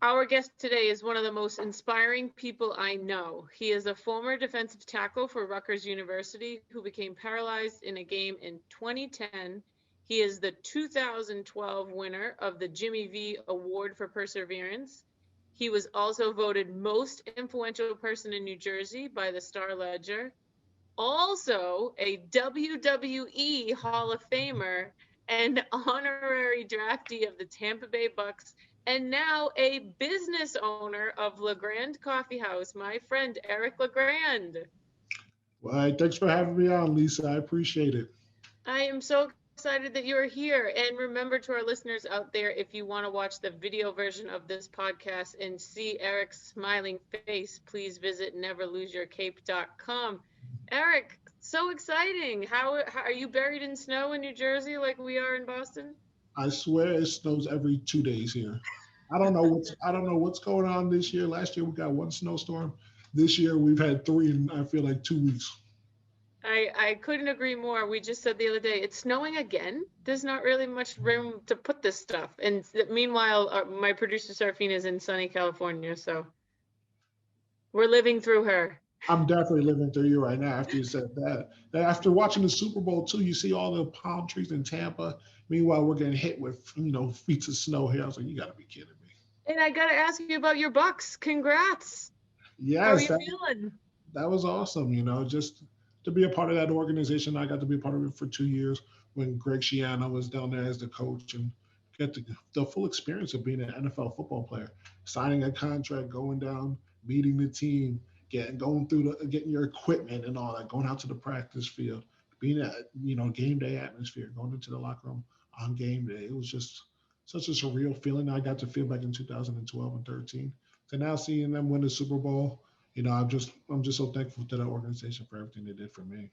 Our guest today is one of the most inspiring people I know. He is a former defensive tackle for Rutgers University who became paralyzed in a game in 2010. He is the 2012 winner of the Jimmy V Award for Perseverance. He was also voted most influential person in New Jersey by the Star Ledger. Also, a WWE Hall of Famer and honorary draftee of the Tampa Bay Bucks, and now a business owner of LeGrand Coffee House, my friend Eric LeGrand. Well, thanks for having me on, Lisa. I appreciate it. I am so excited that you're here. And remember to our listeners out there, if you want to watch the video version of this podcast and see Eric's smiling face, please visit neverloseyourcape.com. Eric, so exciting. How are you buried in snow in New Jersey like we are in Boston? I swear it snows every 2 days here. I don't know what's going on this year. Last year we got one snowstorm. This year we've had three in I feel like 2 weeks. I couldn't agree more. We just said the other day, it's snowing again. There's not really much room to put this stuff. And meanwhile, my producer Serafina is in sunny California, so we're living through her. I'm definitely living through you right now after you said that. Then after watching the Super Bowl too, you see all the palm trees in Tampa. Meanwhile, we're getting hit with feet of snow here. I was like, you got to be kidding me. And I gotta ask you about your Bucks. Congrats. How are Yes, you feeling? that was awesome. Just to be a part of that organization. I got to be a part of it for 2 years when Greg Schiano was down there as the coach and get the full experience of being an NFL football player, signing a contract, going down, meeting the team, going through getting your equipment and all that, going out to the practice field, being at game day atmosphere, going into the locker room on game day. It was just such a surreal feeling I got to feel back in 2012 and 13. So now seeing them win the Super Bowl, I'm just so thankful to that organization for everything they did for me.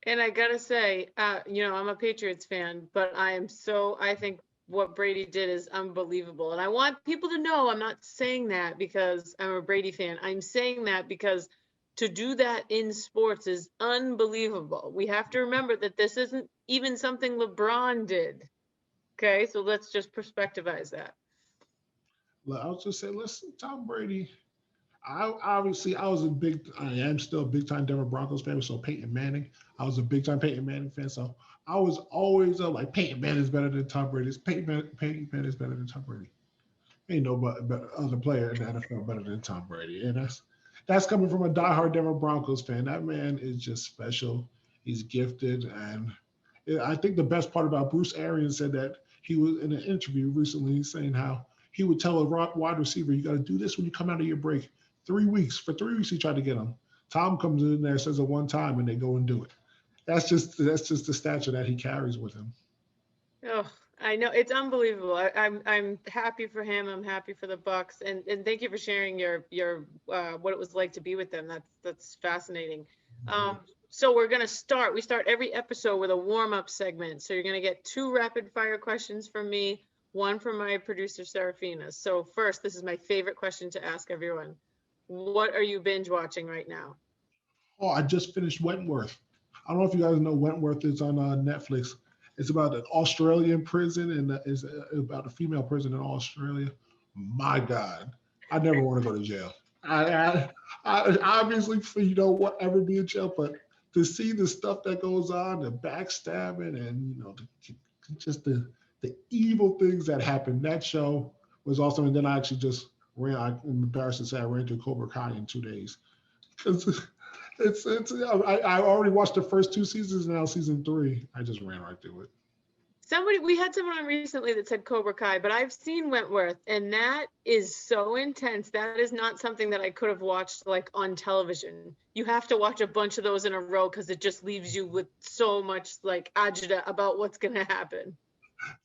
And I gotta say, I'm a Patriots fan, but I think what Brady did is unbelievable. And I want people to know I'm not saying that because I'm a Brady fan. I'm saying that because to do that in sports is unbelievable. We have to remember that this isn't even something LeBron did. Okay, so let's just perspectivize that. I was just saying, listen, Tom Brady. I was I am still a big time Denver Broncos fan. So Peyton Manning, I was a big time Peyton Manning fan. So I was always like Peyton Manning is better than Tom Brady. Peyton Manning is better than Tom Brady. Ain't no better other player in the NFL better than Tom Brady, and that's coming from a diehard Denver Broncos fan. That man is just special. He's gifted, and I think the best part about Bruce Arians said that he was in an interview recently saying how he would tell a wide receiver, "You got to do this when you come out of your break." 3 weeks. For 3 weeks, he tried to get him. Tom comes in there, says it one time, and they go and do it. That's just the stature that he carries with him. Oh, I know it's unbelievable. I'm happy for him. I'm happy for the Bucks, and thank you for sharing your what it was like to be with them. That's fascinating. Um, so we're gonna start. We start every episode with a warm up segment. So you're gonna get two rapid fire questions from me, one from my producer Serafina. So first, this is my favorite question to ask everyone. What are you binge watching right now? Oh, I just finished Wentworth. I don't know if you guys know Wentworth is on Netflix. It's about an Australian prison and it's about a female prison in Australia. My God, I never want to go to jail. I obviously whatever be in jail, but to see the stuff that goes on, the backstabbing and just the evil things that happen. That show was awesome. And then I actually just ran. I'm embarrassed to say I ran through Cobra Kai in 2 days. I already watched the first two seasons. Now season three, I just ran right through it. We had someone on recently that said Cobra Kai, but I've seen Wentworth, and that is so intense. That is not something that I could have watched like on television. You have to watch a bunch of those in a row because it just leaves you with so much like agita about what's gonna happen.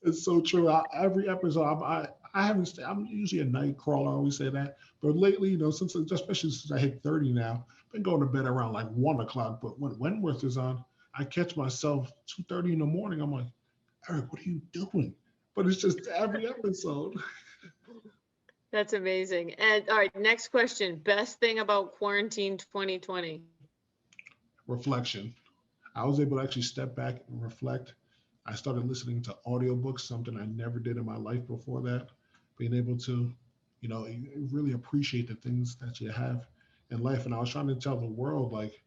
It's so true. Every episode, I haven't. I'm usually a night crawler. I always say that, but lately, since especially since I hit 30 now, I've been going to bed around like 1 o'clock. But when Wentworth is on, I catch myself 2:30 in the morning. I'm like, Eric, what are you doing? But it's just every episode. That's amazing. And all right, next question. Best thing about quarantine 2020? Reflection. I was able to actually step back and reflect. I started listening to audiobooks, something I never did in my life before that. Being able to you really appreciate the things that you have in life. And I was trying to tell the world, like,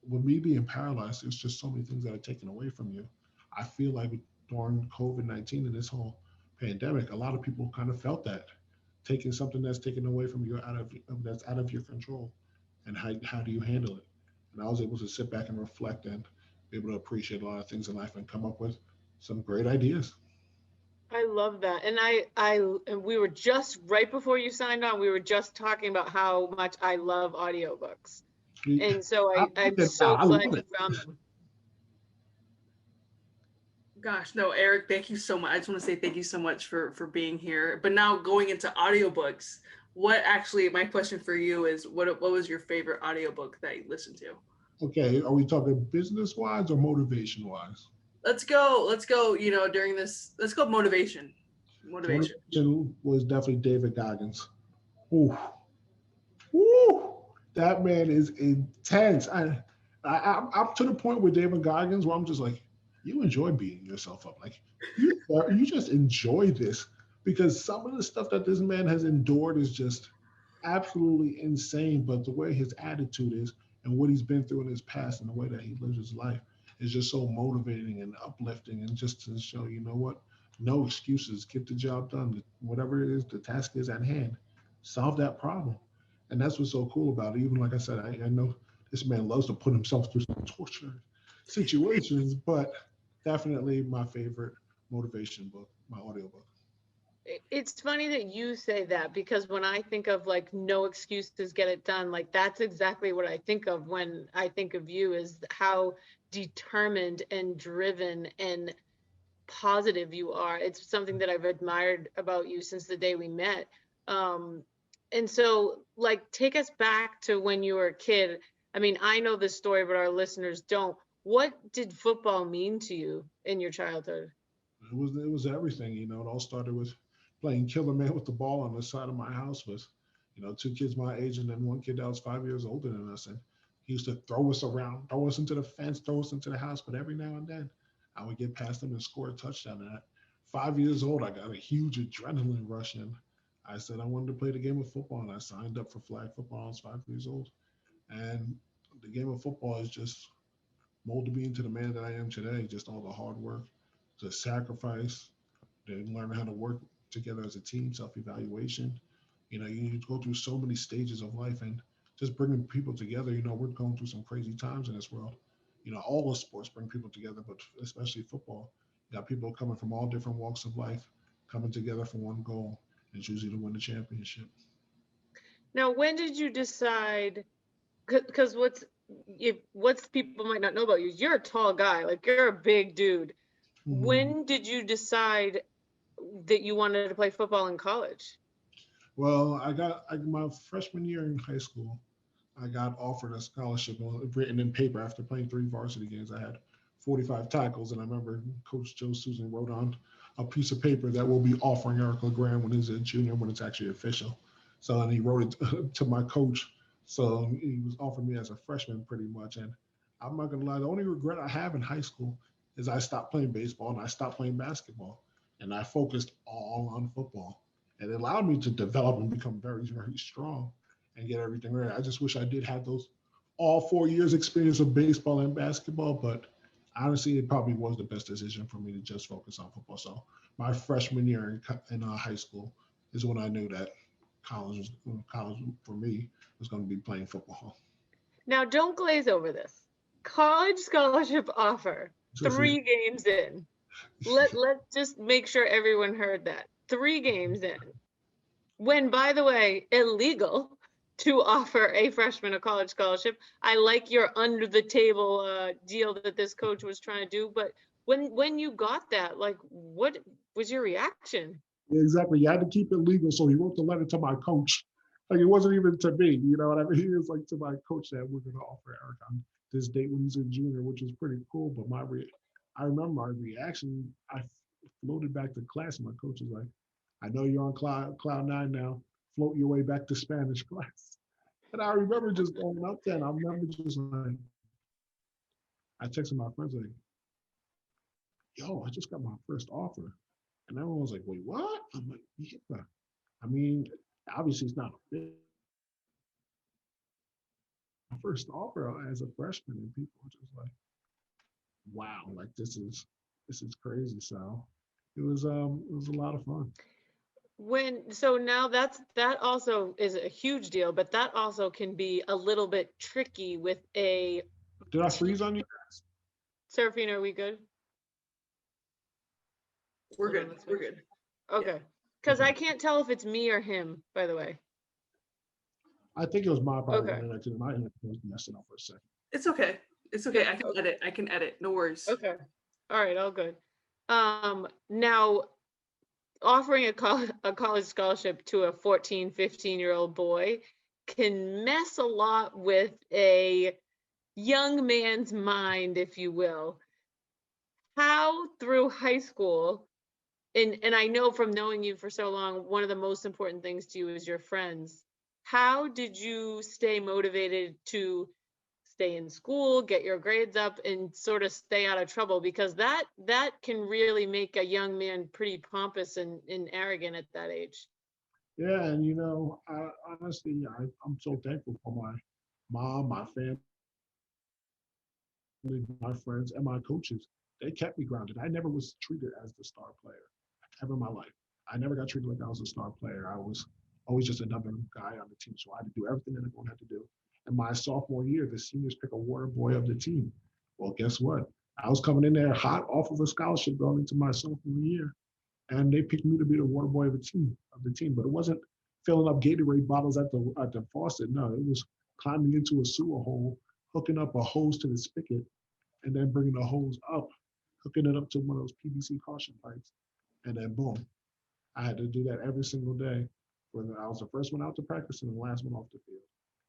with me being paralyzed, there's just so many things that are taken away from you. I feel like during COVID-19 and this whole pandemic, a lot of people kind of felt that taking something that's taken away from you that's out of your control, and how do you handle it? And I was able to sit back and reflect and be able to appreciate a lot of things in life and come up with some great ideas. I love that. And and we were just right before you signed on, we were just talking about how much I love audiobooks. And so I'm so I glad love you it. found them. Gosh, no, Eric, thank you so much. I just want to say thank you so much for being here. But now going into audiobooks, what actually my question for you is what was your favorite audiobook that you listened to? Okay, are we talking business wise or motivation wise? Let's go, during this, let's go motivation. So Motivation. motivation was definitely David Goggins. Ooh, ooh, that man is intense. I'm to the point with David Goggins where I'm just like, you enjoy beating yourself up. Like you just enjoy this because some of the stuff that this man has endured is just absolutely insane. But the way his attitude is and what he's been through in his past and the way that he lives his life is just so motivating and uplifting. And just to show, you know what, no excuses. Get the job done. Whatever it is, the task is at hand. Solve that problem. And that's what's so cool about it. Even like I said, I know this man loves to put himself through some torture situations, but definitely my favorite motivation book, my audiobook. It's funny that you say that because when I think of like no excuses, get it done, like that's exactly what I think of when I think of you is how determined and driven and positive you are. It's something that I've admired about you since the day we met. Um, and so, like, take us back to when you were a kid. I mean, I know this story, but our listeners don't. What did football mean to you in your childhood? It was everything. It all started with playing killer man with the ball on the side of my house with, two kids my age and then one kid that was 5 years older than us. And he used to throw us around, throw us into the fence, throw us into the house. But every now and then I would get past him and score a touchdown. And at 5 years old, I got a huge adrenaline rush. And I said I wanted to play the game of football. And I signed up for flag football. I was 5 years old. And the game of football is just molded me into the man that I am today. Just all the hard work, the sacrifice, then learn how to work together as a team, self-evaluation. You go through so many stages of life and just bringing people together. We're going through some crazy times in this world. All the sports bring people together, but especially football. You got people coming from all different walks of life, coming together for one goal, and it's usually to win the championship. Now, when did you decide? Because what's people might not know about you, you're a tall guy, like you're a big dude. Mhm. When did you decide that you wanted to play football in college? Well, my freshman year in high school. I got offered a scholarship written in paper after playing 3 varsity games. I had 45 tackles, and I remember Coach Joe Susan wrote on a piece of paper that we'll be offering Eric LeGrand when he's a junior, when it's actually official. So, and he wrote it to my coach. So he was offering me as a freshman pretty much. And I'm not going to lie, the only regret I have in high school is I stopped playing baseball and I stopped playing basketball. And I focused all on football. And it allowed me to develop and become very, very strong and get everything right. I just wish I did have those all 4 years experience of baseball and basketball, but honestly, it probably was the best decision for me to just focus on football. So my freshman year in high school is when I knew that college for me was going to be playing football. Now, don't glaze over this. College scholarship offer, Just, 3 games in. Let's just make sure everyone heard that. 3 games in. When, by the way, illegal to offer a freshman a college scholarship. I like your under the table deal that this coach was trying to do, but when you got that, like, what was your reaction? exactly. You had to keep it legal. So he wrote the letter to my coach. Like it wasn't even to me. You know what I mean? He was like to my coach that we're going to offer Eric on this date when he's a junior, which was pretty cool. But I remember my reaction. I floated back to class, and my coach was like, "I know you're on cloud nine now. Float your way back to Spanish class." And I remember just going up there, and I remember just like, I texted my friends like, "Yo, I just got my first offer," and everyone was like, "Wait, what?" I'm like, "Yeah." I mean, Obviously, it's not a big first offer as a freshman, and people were just like, "Wow, like this is crazy." So it was a lot of fun. So now that also is a huge deal, but that also can be a little bit tricky with a Did I freeze on you? Seraphina, are we good? We're Hold on, good. let's We're make good. Yeah. okay. Because Okay. I can't tell if it's me or him, by the way. I think it was my part of the Okay. internet because my internet was messing up for a second. It's okay. It's okay. Yeah. I can Okay. edit. I can edit. No worries. Okay. All right, all good. Now offering a college scholarship to a 14, 15-year-old boy can mess a lot with a young man's mind, if you will. How through high school, and I know from knowing you for so long, one of the most important things to you is your friends. How did you stay motivated to stay in school, get your grades up, and sort of stay out of trouble? Because that can really make a young man pretty pompous and arrogant at that age. Yeah, and I honestly, I'm so thankful for my mom, my family, my friends, and my coaches. They kept me grounded. I never was treated as the star player ever in my life. I never got treated like I was a star player. I was always just another guy on the team. So I had to do everything that everyone had to do. And my sophomore year, the seniors pick a water boy of the team. Well, guess what? I was coming in there hot off of a scholarship going into my sophomore year, and they picked me to be the water boy of the team. But it wasn't filling up Gatorade bottles at the faucet. No, it was climbing into a sewer hole, hooking up a hose to the spigot, and then bringing the hose up, hooking it up to one of those PVC caution pipes, and then boom, I had to do that every single day. Whether I was the first one out to practice and the last one off the field,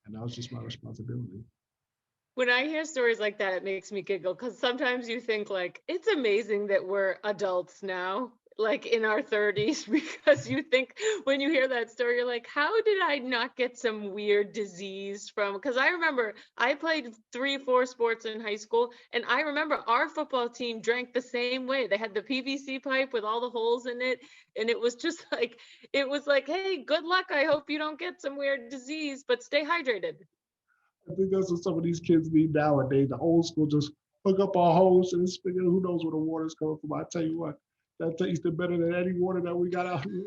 and that was just my responsibility. When I hear stories like that, it makes me giggle because sometimes you think like it's amazing that we're adults now, like in our 30s, because you think when you hear that story, you're like, how did I not get some weird disease from? Because I remember I played 3, 4 sports in high school, and I remember our football team drank the same way. They had the PVC pipe with all the holes in it, and it was just like hey, good luck. I hope you don't get some weird disease, but stay hydrated. I think that's what some of these kids need nowadays. The old school just hook up a hose and spigot. Who knows where the water's coming from? I tell you what, that tasted better than any water that we got out here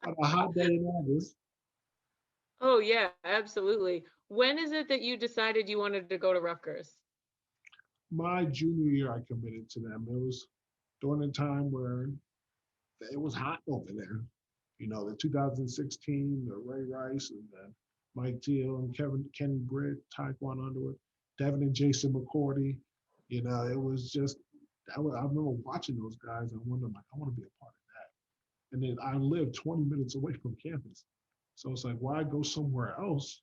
on a hot day in August. Oh yeah, absolutely. When is it that you decided you wanted to go to Rutgers? My junior year, I committed to them. It was during a time where it was hot over there. The 2016, the Ray Rice and then Mike Teal and Kenny Britt, Taekwon Underwood, Devin and Jason McCourty. It was just I remember watching those guys and wondering like I want to be a part of that. And then I lived 20 minutes away from campus, so it's like why go somewhere else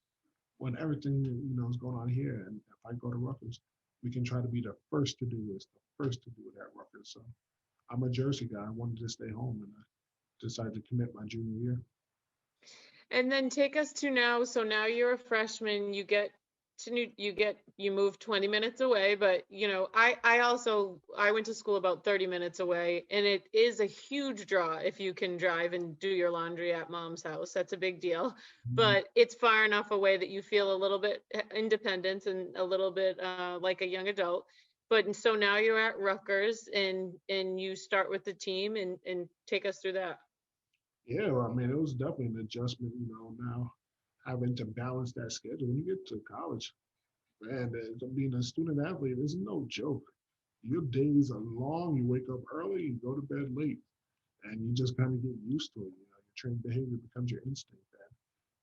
when everything is going on here? And if I go to Rutgers, we can try to be the first to do this, the first to do it at Rutgers. So I'm a Jersey guy. I wanted to stay home, and I decided to commit my junior year. And then take us to now. So now you're a freshman, you move 20 minutes away, but I went to school about 30 minutes away, and it is a huge draw if you can drive and do your laundry at mom's house. That's a big deal. Mhm. But it's far enough away that you feel a little bit independent and a little bit like a young adult. But so now you're at Rutgers and you start with the team and take us through that. Yeah, well, I mean, it was definitely an adjustment, now having to balance that schedule. When you get to college, man, being a student athlete is no joke. Your days are long. You wake up early, you go to bed late, and you just kind of get used to it. Your trained behavior becomes your instinct.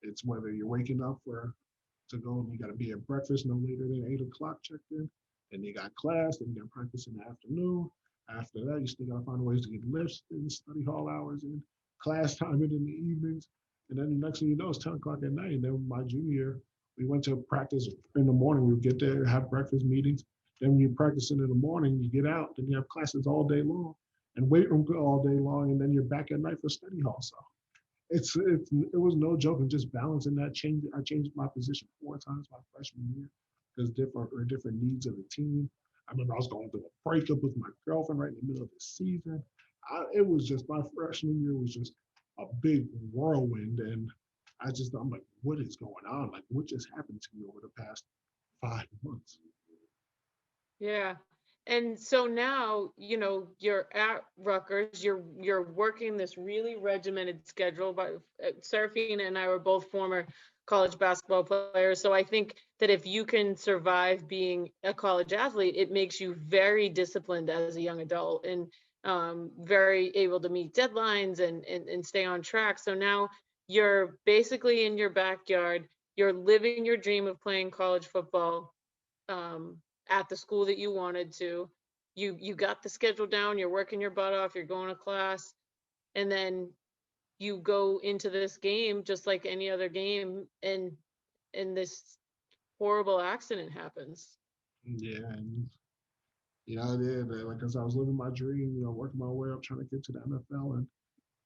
And it's whether you're waking up to go and you got to be at breakfast no later than 8 o'clock checked in. Then you got class, then you got practice in the afternoon. After that, you still got to find ways to get lifts in, study hall hours in, class time in the evenings. And then the next thing you know, it's 10 o'clock at night. And then my junior year, we went to practice in the morning. We would get there, have breakfast meetings. Then when you're practicing in the morning, you get out, then you have classes all day long and weight room all day long. And then you're back at night for study hall. So it was no joke. And just balancing that change. I changed my position 4 times my freshman year because different needs of the team. I remember I was going through a breakup with my girlfriend right in the middle of the season. It was just my freshman year was just a big whirlwind. And I'm like, what is going on? Like, what just happened to me over the past 5 months? Yeah. And so now, you're at Rutgers, you're working this really regimented schedule. But Serafina and I were both former college basketball players. So I think that if you can survive being a college athlete, it makes you very disciplined as a young adult, and very able to meet deadlines and stay on track. So now you're basically in your backyard, you're living your dream of playing college football, um, at the school that you wanted to. You got the schedule down, you're working your butt off, you're going to class, and then you go into this game just like any other game, and this horrible accident happens. Yeah, and I did. Like as I was living my dream, working my way up, trying to get to the NFL, and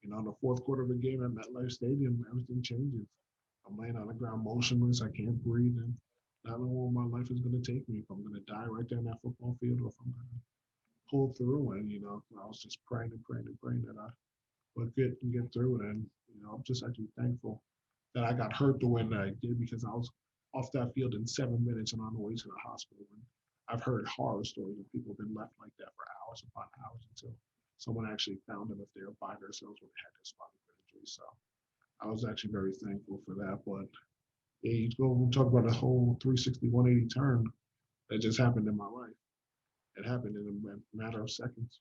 in the fourth quarter of the game at MetLife Stadium, everything changes. I'm laying on the ground motionless. I can't breathe, and not knowing where my life is going to take me. If I'm going to die right there in that football field, or if I'm going to pull through. And I was just praying and praying and praying that I would get through it. And I'm just actually thankful that I got hurt the way that I did, because I was off that field in 7 minutes and on the way to the hospital. And I've heard horror stories of people been left like that for hours upon hours until someone actually found them if they were by themselves when they had their spinal cord injury. So I was actually very thankful for that. But yeah, you go and talk about a whole 360, 180 turn that just happened in my life. It happened in a matter of seconds.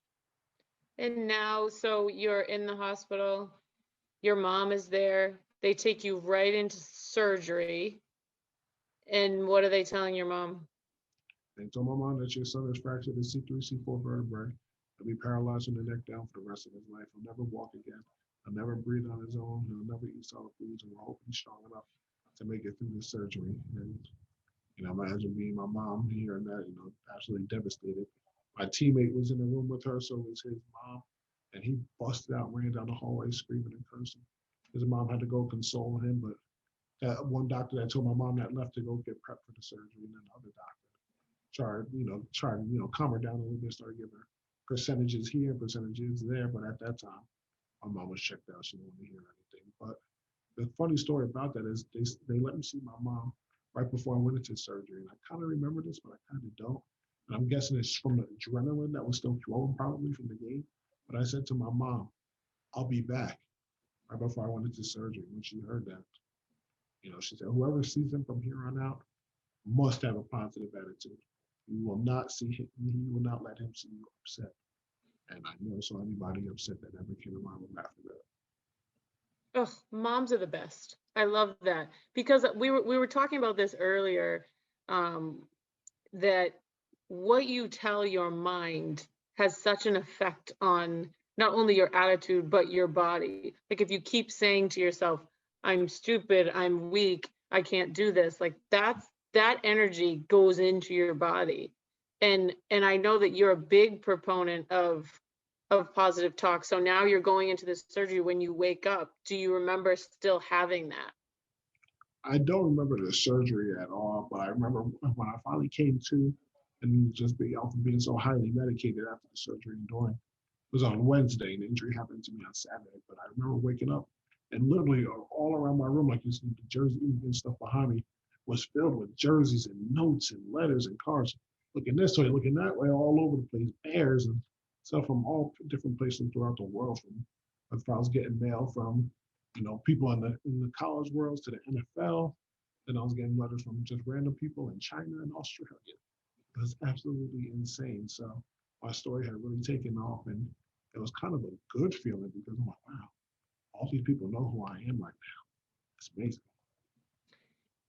And now, so you're in the hospital, your mom is there, they take you right into surgery. And what are they telling your mom? They told my mom that your son has fractured his C3, C4 vertebrae. He'll be paralyzed from the neck down for the rest of his life. He'll never walk again. He'll never breathe on his own. He'll never eat solid foods. And we're hoping he's strong enough to make it through the surgery. And, imagine being my mom hearing that, absolutely devastated. My teammate was in the room with her, so it was his mom. And he busted out, ran down the hallway screaming and cursing. His mom had to go console him, but that one doctor that told my mom that left to go get prepped for the surgery, and then the other doctor try to, calm her down a little bit, start giving her percentages here, percentages there. But at that time, my mom was checked out. She didn't want to hear anything. But the funny story about that is they let me see my mom right before I went into surgery. And I kind of remember this, but I kind of don't. And I'm guessing it's from the adrenaline that was still flowing probably from the game. But I said to my mom, I'll be back right before I went into surgery. When she heard that, she said, whoever sees him from here on out must have a positive attitude. You will not see him, you will not let him see you upset. And I never saw anybody upset that ever came around with after that. Oh, moms are the best. I love that, because we were talking about this earlier, that what you tell your mind has such an effect on not only your attitude but your body. Like if you keep saying to yourself, I'm stupid, I'm weak, I can't do this, like that energy goes into your body. And I know that you're a big proponent of positive talk. So now you're going into this surgery. When you wake up, do you remember still having that? I don't remember the surgery at all, but I remember when I finally came to, and just being so highly medicated after the surgery and during. It was on Wednesday, and the injury happened to me on Saturday. But I remember waking up, and literally all around my room, like you see the jersey and stuff behind me, was filled with jerseys and notes and letters and cards, looking this way, looking that way, all over the place, bears and stuff from all different places throughout the world. From if I was getting mail from, people in the college worlds to the NFL, then I was getting letters from just random people in China and Australia. It was absolutely insane. So my story had really taken off, and it was kind of a good feeling because I'm like, wow, all these people know who I am right now. It's amazing.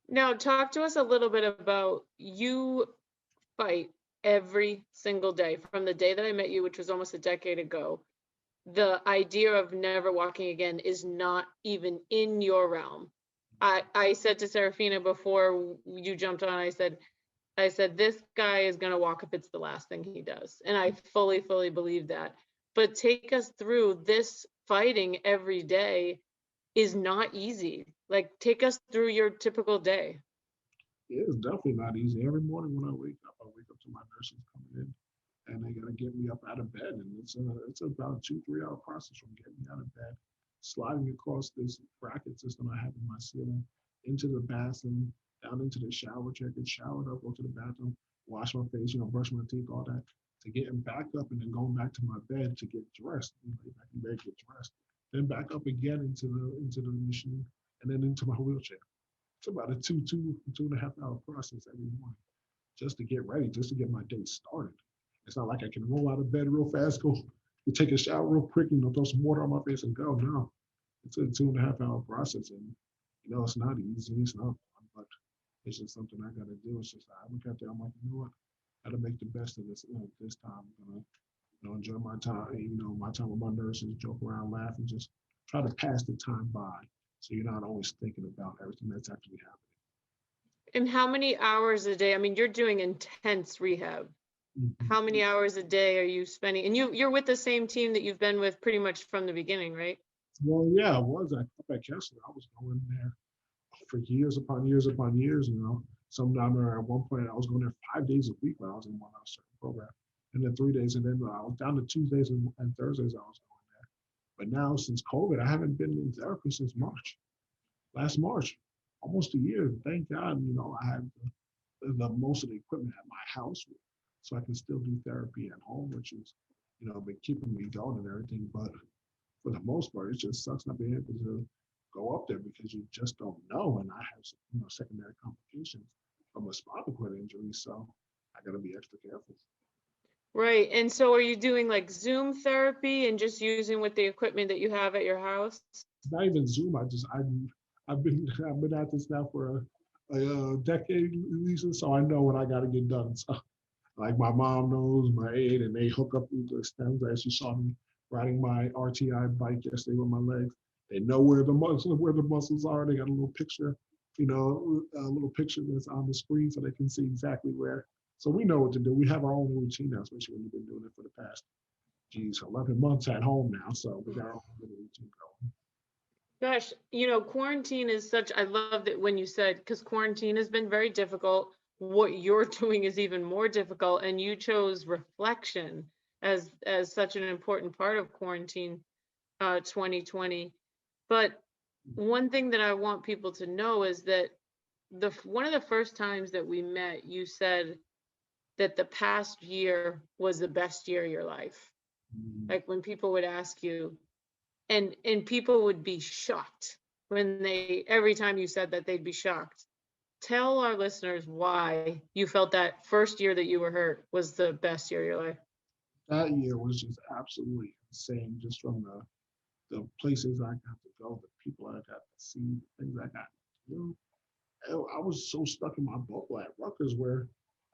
Now, talk to us a little bit about, you fight every single day from the day that I met you, which was almost a decade ago. The idea of never walking again is not even in your realm. I said to Serafina before you jumped on, I said, this guy is going to walk if it's the last thing he does. And I fully believe that. But take us through this. Fighting every day is not easy. Like, take us through your typical day. It's definitely not easy. Every morning when I wake up to my nurses coming in, and they got to get me up out of bed. And it's about a 2-3 hour process from getting me out of bed sliding across this bracket system I have in my ceiling into the bathroom, down into the shower chair, get showered up, go to the bathroom, wash my face, brush my teeth, all that, to getting back up and then going back to my bed to get dressed, lay back in bed, get dressed, then back up again into the machine, and then into my wheelchair. It's about a two and a half hour process every morning just to get ready, just to get my day started. It's not like I can roll out of bed real fast, go take a shower real quick, throw some water on my face and go. No, it's a 2.5 hour process, and it's not easy. It's not fun, but it's just something I got to do. It's just I look out there, I'm like, you know what? I got to make the best of this. This time, I'm gonna enjoy my time. My time with my nurses, joke around, laugh, and just try to pass the time by. So you're not always thinking about everything that's actually happening. And how many hours a day? I mean, you're doing intense rehab. Mm-hmm. How many hours a day are you spending? And you're with the same team that you've been with pretty much from the beginning, right? Well, yeah, I was. Up at Kessler, I was going there for years upon years upon years. Sometime at one point I was going there 5 days a week when I was in one certain program, and then 3 days, and then I was down to Tuesdays and Thursdays I was going there. But now since COVID, I haven't been in therapy since March. Last March, almost a year. Thank God, I have the most of the equipment at my house, so I can still do therapy at home, which is, been keeping me going and everything. But for the most part, it just sucks not being able to go up there because you just don't know. And I have secondary complications from a spinal cord injury, so I got to be extra careful. Right. And so are you doing like Zoom therapy and just using with the equipment that you have at your house? It's not even Zoom. I've been at this now for a decade at least, so I know what I got to get done. So, like my mom knows my aide, and they hook up with the stems. As you saw me riding my RTI bike yesterday with my legs, they know where the muscles are. They got a little picture, a little picture that's on the screen, so they can see exactly where. So we know what to do. We have our own routine now, especially when we've been doing it for the past, 11 months at home now. So we got our own little routine going. Gosh, quarantine is I love that when you said, because quarantine has been very difficult. What you're doing is even more difficult, and you chose reflection as such an important part of quarantine 2020. But one thing that I want people to know is that one of the first times that we met, you said that the past year was the best year of your life. Mm-hmm. Like when people would ask you, and people would be shocked when every time you said that, they'd be shocked. Tell our listeners why you felt that first year that you were hurt was the best year of your life. That year was just absolutely insane, just from the places I got to go, the people I got to see, the things I got to do. I was so stuck in my bubble at Rutgers where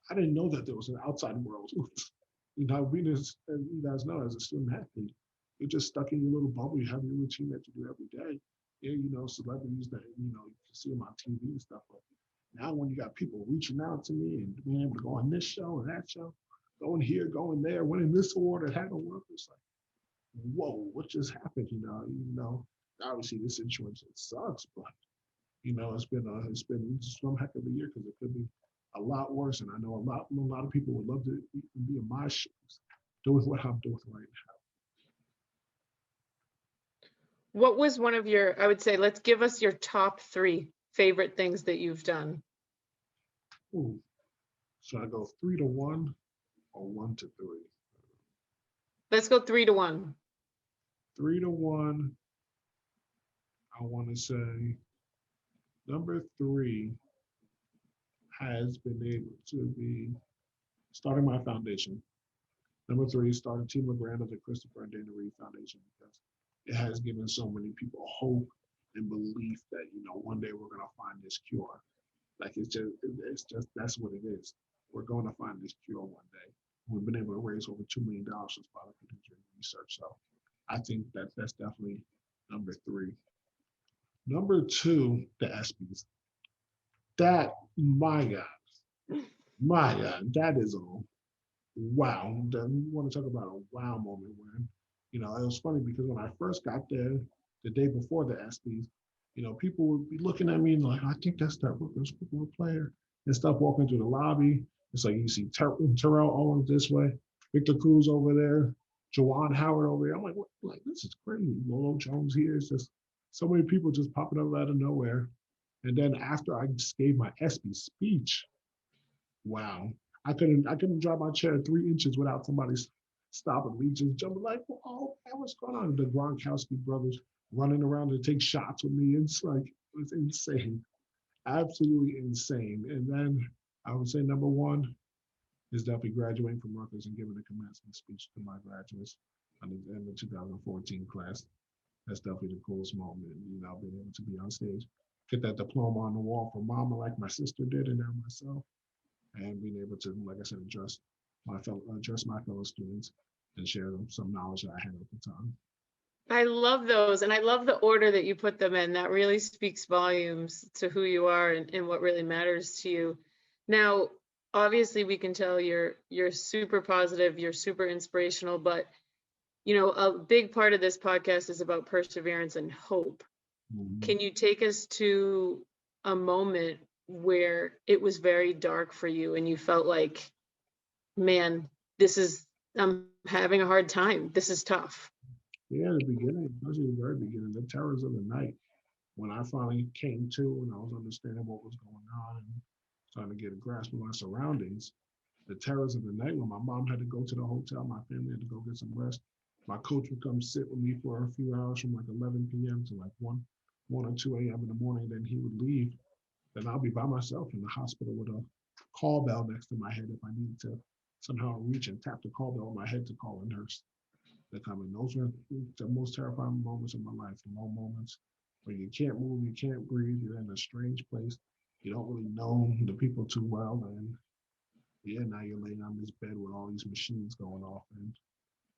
I didn't know that there was an outside world. As you guys know, as a student athlete, you're just stuck in your little bubble. You have your routine that you do every day. Celebrities that, you can see them on TV and stuff. But now when you got people reaching out to me and being able to go on this show and that show, going here, going there, winning this award or that award, it's like, whoa, what just happened? Obviously this situation sucks, but it's been some heck of a year because it could be a lot worse. And I know a lot of people would love to be in my shoes doing what I'm doing right now. What was one of I would say, let's give us your top 3 favorite things that you've done. Ooh. Should I go 3 to 1 or 1 to 3? Let's go 3 to 1. 3 to 1. I want to say number 3 has been able to be starting my foundation. Number 3, starting Team LeGrand of the Christopher and Dana Reed Foundation, because it has given so many people hope and belief that, one day we're going to find this cure. Like it's just that's what it is. We're going to find this cure one day. We've been able to raise over $2 million for spinal cord injury research. So I think that's definitely number 3. Number 2, the ESPYs. That, my God, that is a wow. You want to talk about a wow moment when, it was funny because when I first got there the day before the ESPYs, people would be looking at me like, I think that's that Rutgers football player and stuff, walking through the lobby. It's like you see Terrell Owens this way, Victor Cruz over there, Jawan Howard over here. I'm like, what? Like, this is crazy. Lolo Jones here. It's just so many people just popping up out of nowhere. And then after I just gave my ESPY speech, wow, I couldn't drop my chair 3 inches without somebody stopping me, just jumping like, oh, man, what's going on? The Gronkowski brothers running around to take shots with me. It's like, it's insane, absolutely insane. And then I would say number one is definitely graduating from Rutgers and giving a commencement speech to my graduates in the 2014 class. That's definitely the coolest moment, being able to be on stage, get that diploma on the wall for mama like my sister did, and now myself, and being able to, like I said, address my fellow students and share some knowledge that I had at the time. I love those, and I love the order that you put them in. That really speaks volumes to who you are and what really matters to you. Now, obviously, we can tell you're super positive, you're super inspirational, but a big part of this podcast is about perseverance and hope. Mm-hmm. Can you take us to a moment where it was very dark for you and you felt like, man, I'm having a hard time. This is tough. Yeah, the beginning, especially the very beginning, the terrors of the night, when I finally came to and I was understanding what was going on and trying to get a grasp of my surroundings, the terrors of the night when my mom had to go to the hotel, my family had to go get some rest. My coach would come sit with me for a few hours from like 11 p.m. to like 1 or 2 a.m. in the morning. Then he would leave. Then I'll be by myself in the hospital with a call bell next to my head if I needed to somehow reach and tap the call bell on my head to call a nurse to come in. Those were the most terrifying moments of my life. The low moments where you can't move, you can't breathe, you're in a strange place. You don't really know the people too well. And yeah, now you're laying on this bed with all these machines going off and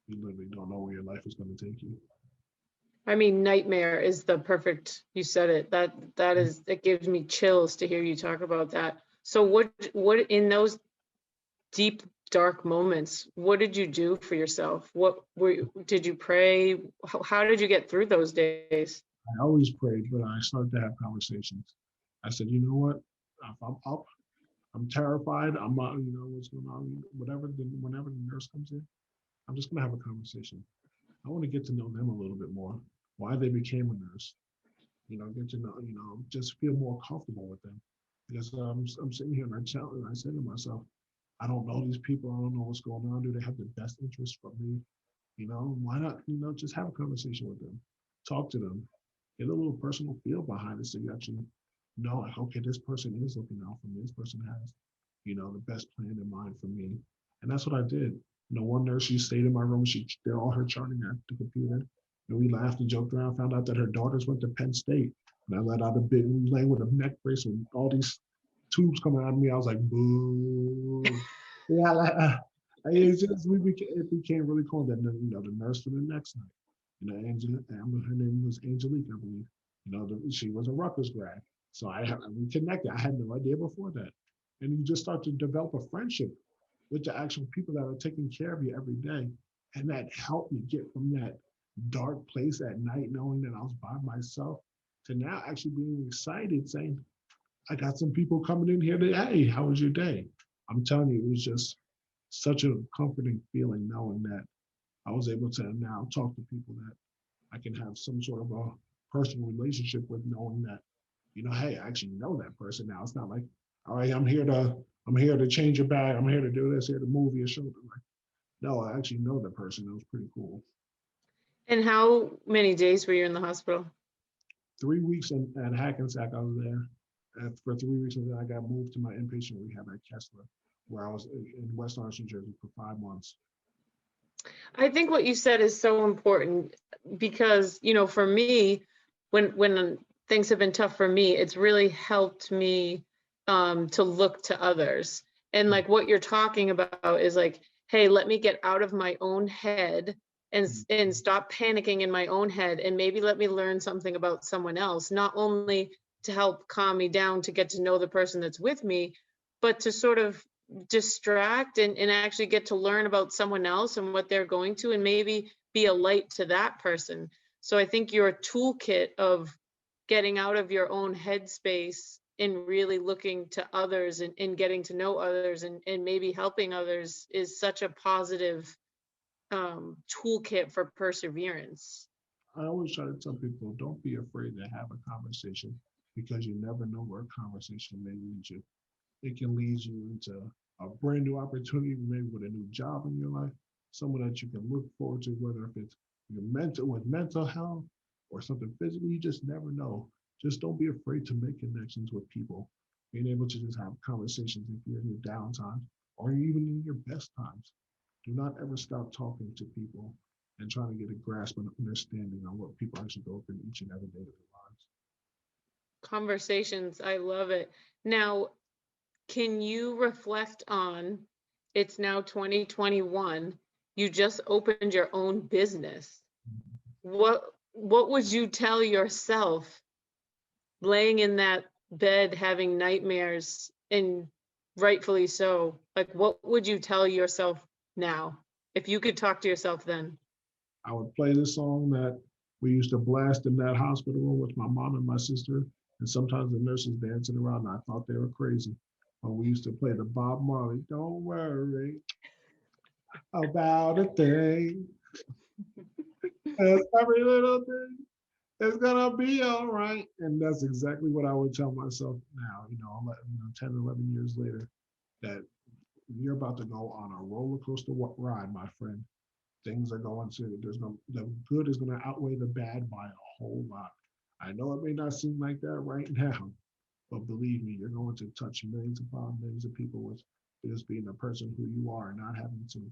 you literally don't know where your life is going to take you. I mean, nightmare is the perfect, you said it. That gives me chills to hear you talk about that. So what in those deep, dark moments, what did you do for yourself? Did you pray? How did you get through those days? I always prayed, but I started to have conversations. I said, you know what? If I'm up, I'm terrified. I'm not, what's going on, whenever the nurse comes in, I'm just going to have a conversation. I want to get to know them a little bit more, why they became a nurse, get to know, just feel more comfortable with them. Because I'm sitting here and I say to myself, I don't know these people. I don't know what's going on. Do they have the best interest for me? Why not, just have a conversation with them, talk to them, get a little personal feel behind it so you actually know, like, okay, this person is looking out for me. This person has, the best plan in mind for me. And that's what I did. One nurse, she stayed in my room. She did all her charting at the computer. And we laughed and joked around, found out that her daughters went to Penn State. And I let out a big laying with a neck brace with all these tubes coming out of me. I was like, boo. Yeah, it became really cool. Then, the nurse for the next night, her name was Angelique, I believe. She was a Rutgers grad. So we connected. I had no idea before that. And you just start to develop a friendship with the actual people that are taking care of you every day. And that helped me get from that dark place at night, knowing that I was by myself, to now actually being excited, saying, I got some people coming in here today. Hey, how was your day? I'm telling you, it was just such a comforting feeling knowing that I was able to now talk to people that I can have some sort of a personal relationship with, knowing that, hey, I actually know that person now. It's not like, all right, I'm here to change your bag. I'm here to do this, here to move your shoulder. Like, no, I actually know that person. It was pretty cool. And how many days were you in the hospital? 3 weeks at Hackensack, I was there. For 3 weeks, and then I got moved to my inpatient rehab at Kessler, where I was in West Orange, New Jersey for 5 months. I think what you said is so important because, for me, when things have been tough for me, it's really helped me to look to others. And like what you're talking about is like, hey, let me get out of my own head and stop panicking in my own head, and maybe let me learn something about someone else, not only to help calm me down to get to know the person that's with me, but to sort of distract and actually get to learn about someone else and what they're going to, and maybe be a light to that person. So I think your toolkit of getting out of your own headspace and really looking to others and getting to know others and maybe helping others is such a positive toolkit for perseverance. I always try to tell people, don't be afraid to have a conversation because you never know where a conversation may lead you. It can lead you into a brand new opportunity, maybe with a new job in your life, someone that you can look forward to, whether if it's your mental with mental health or something physical, you just never know. Just don't be afraid to make connections with people. Being able to just have conversations if you're in your downtime or even in your best times. Do not ever stop talking to people and trying to get a grasp and understanding on what people actually go through each and every day of their lives. Conversations, I love it. Now, can you reflect on, it's now 2021, you just opened your own business. What would you tell yourself laying in that bed having nightmares, and rightfully so? Like, what would you tell yourself now if you could talk to yourself then? I would play the song that we used to blast in that hospital room with my mom and my sister, and sometimes the nurses dancing around. And I thought they were crazy. But we used to play the Bob Marley, "Don't worry about a thing, 'cause every little thing is gonna be all right." And that's exactly what I would tell myself now, 10, 11 years later, that you're about to go on a roller coaster ride, my friend. Things are going to, the good is going to outweigh the bad by a whole lot. I know it may not seem like that right now, but believe me, you're going to touch millions upon millions of people with just being the person who you are and not having to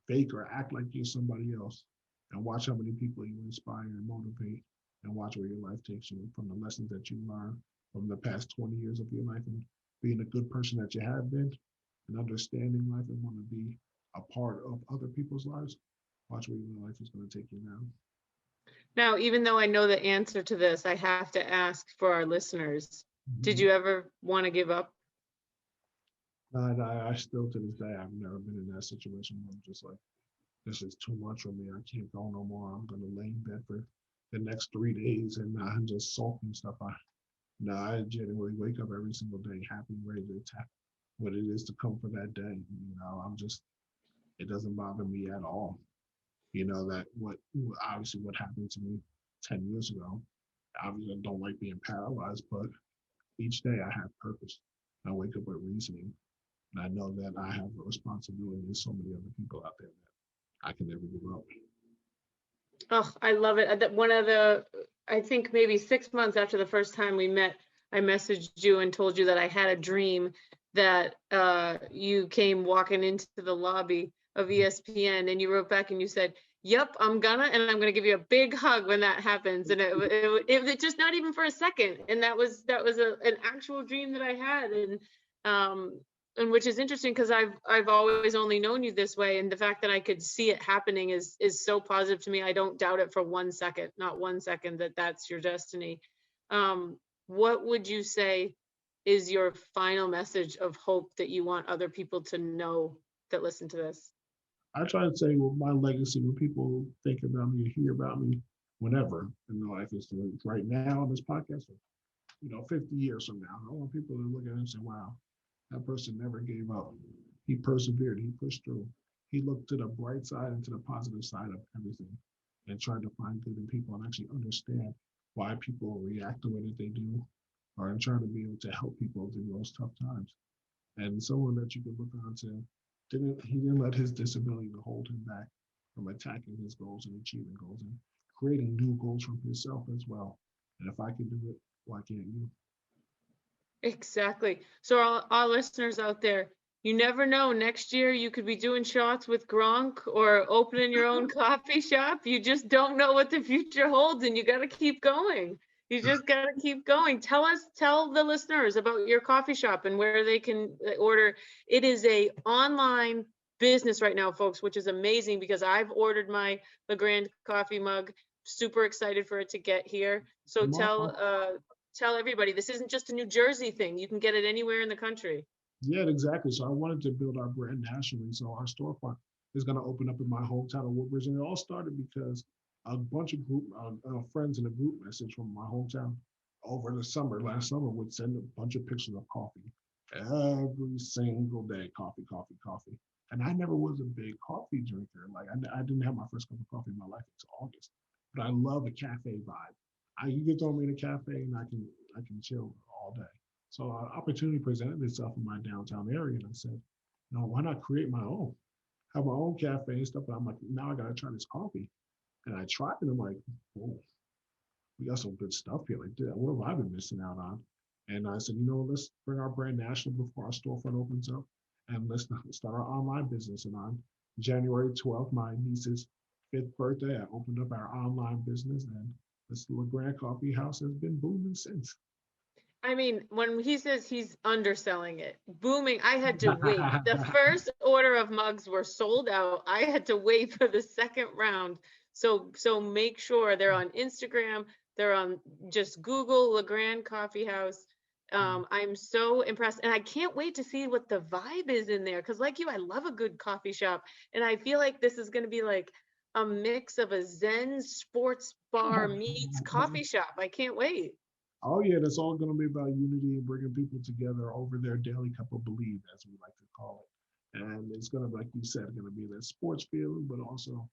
fake or act like you're somebody else. And watch how many people you inspire and motivate, and watch where your life takes you from the lessons that you learned from the past 20 years of your life and being a good person that you have been and understanding life and want to be a part of other people's lives. Watch where your life is going to take you now. Now, even though I know the answer to this, I have to ask for our listeners. Did you ever want to give up? I still to this day, I've never been in that situation where I'm just like, this is too much for me. I can't go no more. I'm going to lay in bed for the next 3 days and I'm just sulking stuff. I genuinely wake up every single day happy, ready to attack what it is to come for that day. It doesn't bother me at all. That obviously what happened to me 10 years ago. Obviously, I don't like being paralyzed, but each day I have purpose. I wake up with reasoning, and I know that I have a responsibility to so many other people out there that I can never give up. Oh, I love it. I think maybe 6 months after the first time we met, I messaged you and told you that I had a dream that you came walking into the lobby of ESPN, and you wrote back and you said, "Yep, I'm gonna give you a big hug when that happens." And it just not even for a second. And that was an actual dream that I had. And which is interesting because I've always only known you this way, and the fact that I could see it happening is so positive to me. I don't doubt it for 1 second, not 1 second, that that's your destiny. What would you say is your final message of hope that you want other people to know that listen to this? I try to say, well, my legacy, when people think about me or hear about me, whenever in their life, is right now on this podcast, 50 years from now, I want people to look at it and say, wow, that person never gave up. He persevered. He pushed through. He looked to the bright side and to the positive side of everything and tried to find good in people and actually understand why people react the way that they do, or in trying to be able to help people through those tough times. And someone that you could look on to, he didn't let his disability to hold him back from attacking his goals and achieving goals and creating new goals for himself as well. And if I can do it, why can't you? Exactly. So all listeners out there, you never know. Next year you could be doing shots with Gronk or opening your own coffee shop. You just don't know what the future holds, and you got to keep going. You just got to keep going. Tell the listeners about your coffee shop and where they can order. It is a online business right now, folks, which is amazing because I've ordered my LeGrand coffee mug. Super excited for it to get here. So tell everybody, this isn't just a New Jersey thing. You can get it anywhere in the country. Yeah, exactly. So I wanted to build our brand nationally. So our storefront is going to open up in my hometown of Woodbridge. And it all started because a bunch of friends in a group message from my hometown over the summer, last summer, would send a bunch of pictures of coffee every single day. Coffee, coffee, coffee. And I never was a big coffee drinker. Like I didn't have my first cup of coffee in my life until August. But I love a cafe vibe. You can throw me in a cafe and I can chill all day. So an opportunity presented itself in my downtown area, and I said, no, why not create my own? Have my own cafe and stuff. But I'm like, now I gotta try this coffee. And I tried it. And I'm like, whoa, we got some good stuff here. Like, what have I been missing out on? And I said, let's bring our brand national before our storefront opens up, and let's start our online business. And on January 12th, my niece's 5th birthday, I opened up our online business, and this LeGrand Coffee House has been booming since. I mean, when he says he's underselling it, booming, I had to wait. The first order of mugs were sold out. I had to wait for the second round. So make sure they're on Instagram. They're on just Google LeGrand Coffee House. I'm so impressed, and I can't wait to see what the vibe is in there. Because like you, I love a good coffee shop, and I feel like this is going to be like a mix of a Zen sports bar meets coffee shop. I can't wait. Oh yeah, that's all going to be about unity and bringing people together over their daily cup of believe, as we like to call it. And it's going to be, like you said, going to be that sports feeling, but also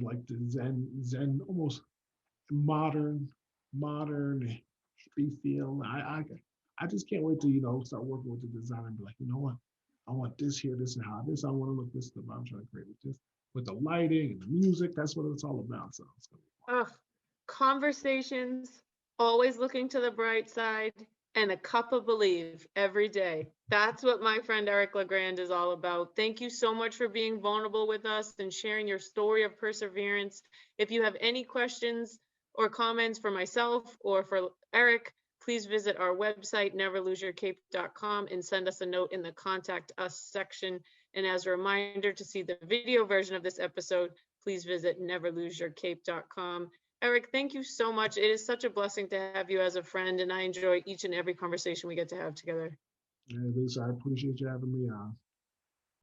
like the Zen, almost modern hippie feel. I just can't wait to start working with the designer and be like, you know what, I want this here, this and how this. I want to look this stuff I'm trying to create with this, with the lighting and the music. That's what it's all about. So it's gonna be fun. Ugh, conversations, always looking to the bright side, and a cup of believe every day. That's what my friend Eric LeGrand is all about. Thank you so much for being vulnerable with us and sharing your story of perseverance. If you have any questions or comments for myself or for Eric, please visit our website, neverloseyourcape.com, and send us a note in the contact us section. And as a reminder, to see the video version of this episode, please visit neverloseyourcape.com. Eric, thank you so much. It is such a blessing to have you as a friend, and I enjoy each and every conversation we get to have together. Yeah, Lisa, I appreciate you having me on.